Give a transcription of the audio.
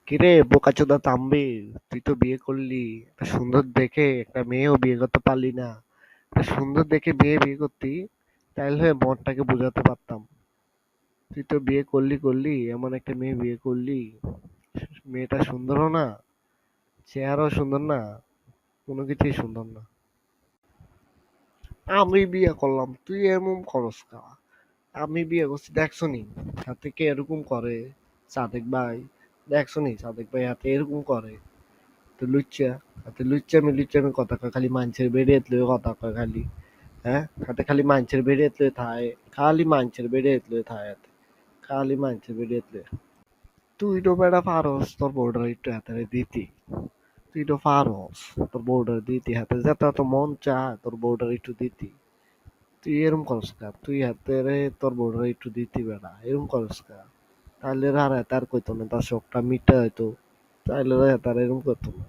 কিরে বোকাচোদা তাম্বির, তুই তো বিয়ে করলি, একটা সুন্দর দেখে একটা মেয়েও বিয়ে করতে পারলি না। একটা সুন্দর দেখে মেয়ে বিয়ে করতি, তাইলে মনটাকে বোঝাতে পারতাম। তুই তো বিয়ে করলি করলি এমন একটা মেয়ে বিয়ে করলি, মেয়েটা সুন্দরও না, চেহারাও সুন্দর না, কোনো কিছুই সুন্দর না। আমি বিয়ে করলাম, তুই এমন করস কা? আমি বিয়ে করছি দেখছো নি হাতে কে এরকম করে? সাদেক ভাই, দেখছো নি সাদেক ভাই হাতে এরকম করে? তো লুচ্চা, হাতে লুচ্চামি কথা কয় খালি, মানুষের বেড়ে লয়ে কথা কয় খালি। হ্যাঁ, হাতে খালি মানুষের বেড়ে লয়ে থায়, খালি মানুষের বেড়ে লয়ে থায় হাতে, খালি মানুষের বেড়ে লয়ে। তুই তো বেটা পারস তোর বউডার একটু হাতে দিতি, তুই তো পারস তোর বউডার দিতি হাতে, যেটা তো মন চায় তোর বউডার একটু দিতি। তুই এরম করস কা? তুই হাতে রে তোর বউডার একটু দিতি বেটা, এরম করস কা? তাহলে আর তার কইতো না, তার শখটা মিটা হইতো, তাইলে তার এরম করতো না।